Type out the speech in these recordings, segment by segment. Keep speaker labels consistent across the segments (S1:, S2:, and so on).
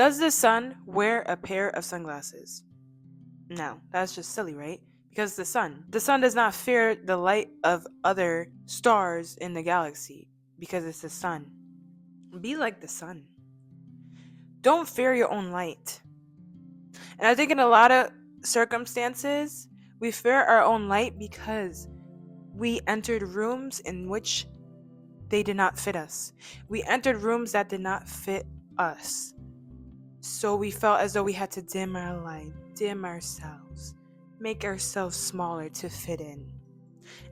S1: Does the sun wear a pair of sunglasses? No, that's just silly, right? Because the sun does not fear the light of other stars in the galaxy because it's the sun. Be like the sun. Don't fear your own light. And I think in a lot of circumstances, we fear our own light because we entered rooms in which they did not fit us. We entered rooms that did not fit us. So we felt as though we had to dim our light, dim ourselves, make ourselves smaller to fit in.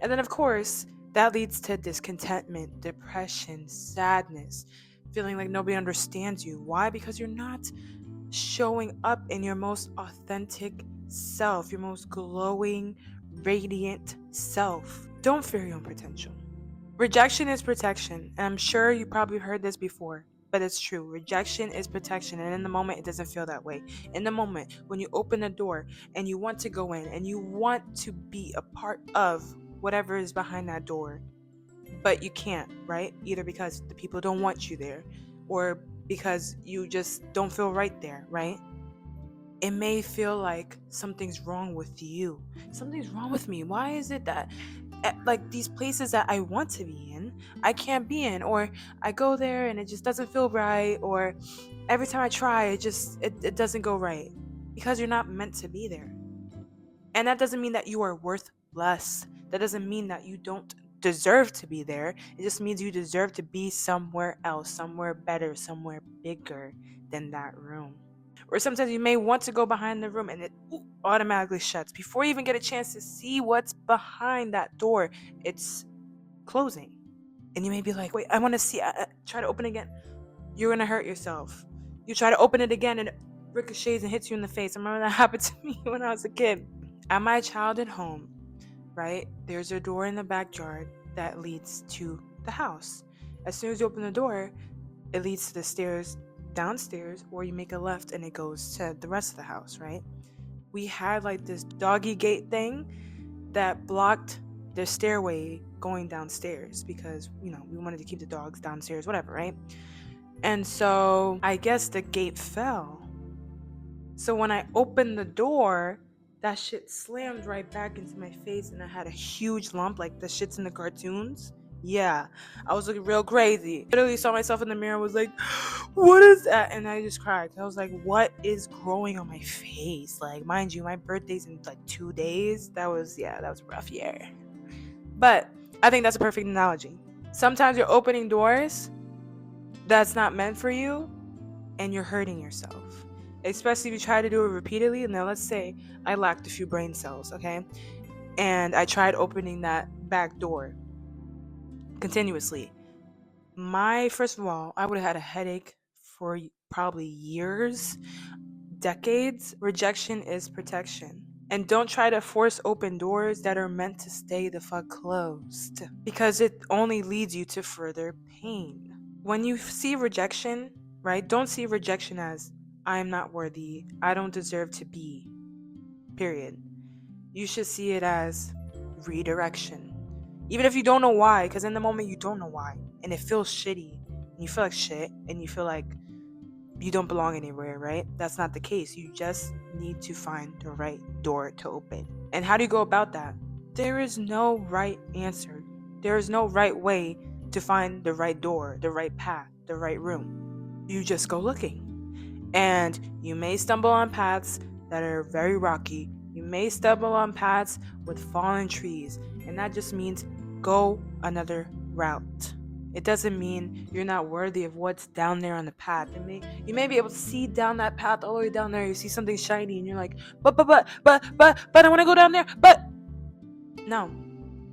S1: And then, of course, that leads to discontentment, depression, sadness, feeling like nobody understands you. Why? Because you're not showing up in your most authentic self, your most glowing, radiant self. Don't fear your own potential. Rejection is protection, and I'm sure you probably heard this before, but it's true. Rejection is protection, and in the moment, it doesn't feel that way. In the moment, when you open the door and you want to go in and you want to be a part of whatever is behind that door, but you can't, right? Either because the people don't want you there or because you just don't feel right there, right? It may feel like something's wrong with you. Something's wrong with me. Why is it that like these places that I want to be in, I can't be in, or I go there and it just doesn't feel right, or every time I try, it doesn't go right because you're not meant to be there. And that doesn't mean that you are worth less. That doesn't mean that you don't deserve to be there. It just means you deserve to be somewhere else, somewhere better, somewhere bigger than that room. Or sometimes you may want to go behind the room and it automatically shuts. Before you even get a chance to see what's behind that door, it's closing. And you may be like, wait, I want to see. Try to open again. You're going to hurt yourself. You try to open it again and it ricochets and hits you in the face. I remember that happened to me when I was a kid. At my childhood home, right, there's a door in the backyard that leads to the house. As soon as you open the door, it leads to the stairs downstairs, or you make a left and it goes to the rest of the house, right? We had like this doggy gate thing that blocked the stairway going downstairs because, we wanted to keep the dogs downstairs, whatever, right? And so I guess the gate fell. So when I opened the door, that shit slammed right back into my face and I had a huge lump like the shits in the cartoons. Yeah, I was looking real crazy. Literally saw myself in the mirror, was like, what is that? And I just cried. I was like, what is growing on my face? Like, mind you, my birthday's in like 2 days. That was a rough year. But I think that's a perfect analogy. Sometimes you're opening doors that's not meant for you and you're hurting yourself. Especially if you try to do it repeatedly. Now, let's say I lacked a few brain cells, okay? And I tried opening that back door continuously. First of all, I would have had a headache for probably years, decades. Rejection is protection. And don't try to force open doors that are meant to stay the fuck closed because it only leads you to further pain. When you see rejection, right, don't see rejection as I am not worthy, I don't deserve to be, period. You should see it as redirection. Even if you don't know why, because in the moment you don't know why, and it feels shitty, and you feel like shit, and you feel like you don't belong anywhere, right? That's not the case. You just need to find the right door to open. And how do you go about that? There is no right answer. There is no right way to find the right door, the right path, the right room. You just go looking. And you may stumble on paths that are very rocky. You may stumble on paths with fallen trees. And that just means go another route. It doesn't mean you're not worthy of what's down there on the path. You may be able to see down that path all the way down there. You see something shiny and you're like, but I want to go down there. But no,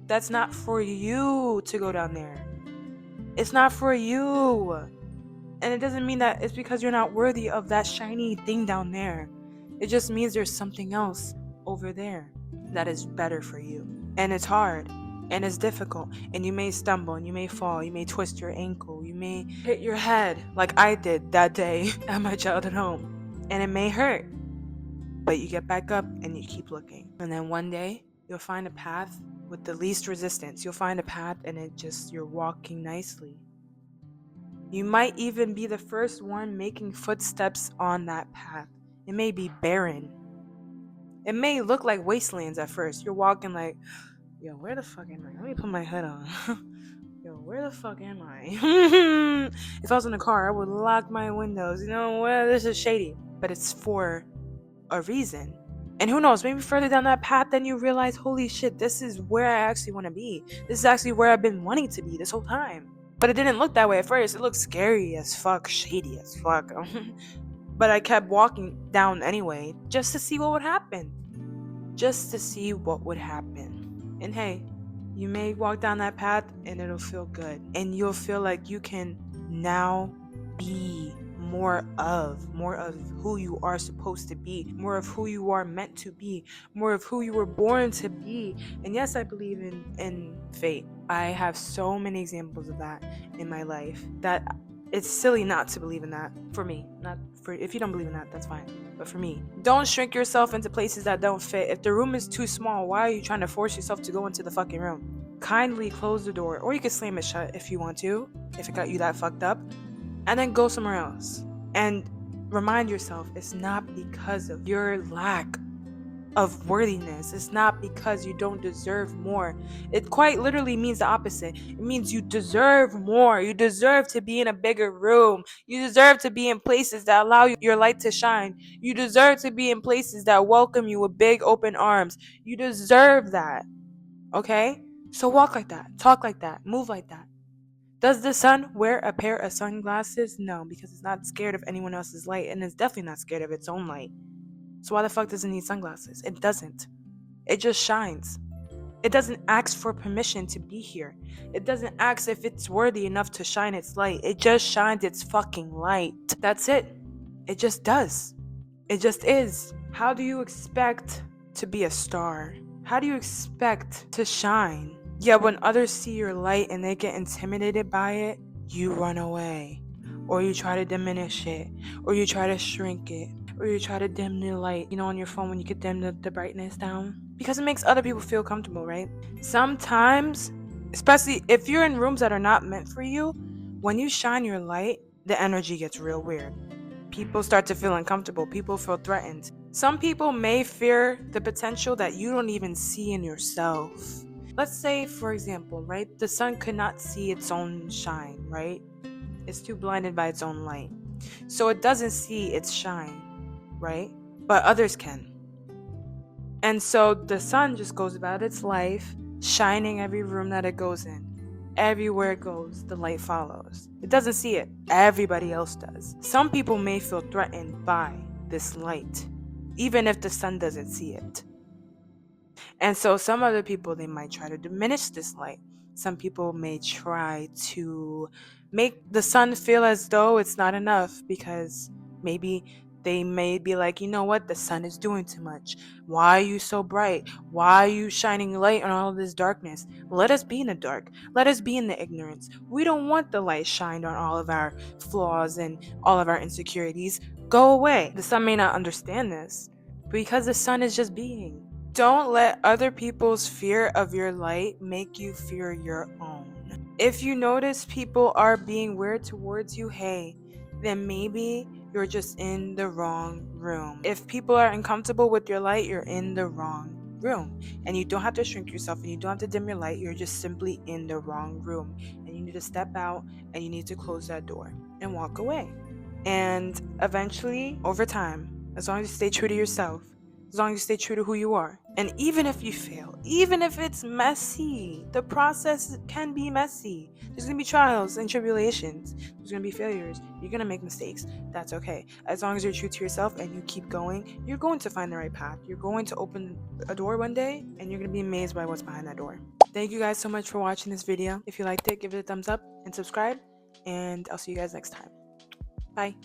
S1: that's not for you to go down there. It's not for you. And it doesn't mean that it's because you're not worthy of that shiny thing down there. It just means there's something else over there that is better for you. And it's hard. And it's difficult. And you may stumble and you may fall. You may twist your ankle. You may hit your head like I did that day at my childhood home. And it may hurt. But you get back up and you keep looking. And then one day you'll find a path with the least resistance. You'll find a path and you're walking nicely. You might even be the first one making footsteps on that path. It may be barren. It may look like wastelands at first. You're walking like, yo, where the fuck am I? Let me put my hood on. Yo, where the fuck am I? If I was in a car, I would lock my windows. You know, well, this is shady. But it's for a reason. And who knows, maybe further down that path, then you realize, holy shit, this is where I actually want to be. This is actually where I've been wanting to be this whole time. But it didn't look that way at first. It looked scary as fuck, shady as fuck. But I kept walking down anyway, just to see what would happen. Just to see what would happen. And hey, you may walk down that path and it'll feel good. And you'll feel like you can now be more of who you are supposed to be, more of who you are meant to be, more of who you were born to be. And yes, I believe in fate. I have so many examples of that in my life that it's silly not to believe in that. For me, not for, if you don't believe in that, that's fine, but for me, don't shrink yourself into places that don't fit. If the room is too small, why are you trying to force yourself to go into the fucking room? Kindly close the door, or you can slam it shut if you want to, if it got you that fucked up, and then go somewhere else. And remind yourself, it's not because of your lack of worthiness. It's not because you don't deserve more. It quite literally means the opposite. It means you deserve more. You deserve to be in a bigger room. You deserve to be in places that allow your light to shine. You deserve to be in places that welcome you with big open arms. You deserve that. Okay? So walk like that. Talk like that. Move like that. Does the sun wear a pair of sunglasses? No, because it's not scared of anyone else's light, and it's definitely not scared of its own light. So why the fuck does it need sunglasses? It doesn't. It just shines. It doesn't ask for permission to be here. It doesn't ask if it's worthy enough to shine its light. It just shines its fucking light. That's it. It just does. It just is. How do you expect to be a star? How do you expect to shine? Yeah, when others see your light and they get intimidated by it, you run away. Or you try to diminish it. Or you try to shrink it. Or you try to dim the light. You know, on your phone when you could dim the brightness down? Because it makes other people feel comfortable, right? Sometimes, especially if you're in rooms that are not meant for you, when you shine your light, the energy gets real weird. People start to feel uncomfortable. People feel threatened. Some people may fear the potential that you don't even see in yourself. Let's say, for example, right? The sun could not see its own shine, right? It's too blinded by its own light. So it doesn't see its shine, right? But others can. And so the sun just goes about its life, shining every room that it goes in. Everywhere it goes, the light follows. It doesn't see it. Everybody else does. Some people may feel threatened by this light, even if the sun doesn't see it. And so some other people, they might try to diminish this light. Some people may try to make the sun feel as though it's not enough, because maybe they may be like, you know what, the sun is doing too much. Why are you so bright? Why are you shining light on all of this darkness? Let us be in the dark. Let us be in the ignorance. We don't want the light shined on all of our flaws and all of our insecurities. Go away. The sun may not understand this, because the sun is just being. Don't let other people's fear of your light make you fear your own. If you notice people are being weird towards you, hey, then maybe you're just in the wrong room. If people are uncomfortable with your light, you're in the wrong room. And you don't have to shrink yourself and you don't have to dim your light. You're just simply in the wrong room. And you need to step out and you need to close that door and walk away. And eventually, over time, as long as you stay true to yourself, as long as you stay true to who you are. And even if you fail, even if it's messy, the process can be messy. There's going to be trials and tribulations. There's going to be failures. You're going to make mistakes. That's okay. As long as you're true to yourself and you keep going, you're going to find the right path. You're going to open a door one day and you're going to be amazed by what's behind that door. Thank you guys so much for watching this video. If you liked it, give it a thumbs up and subscribe. And I'll see you guys next time. Bye.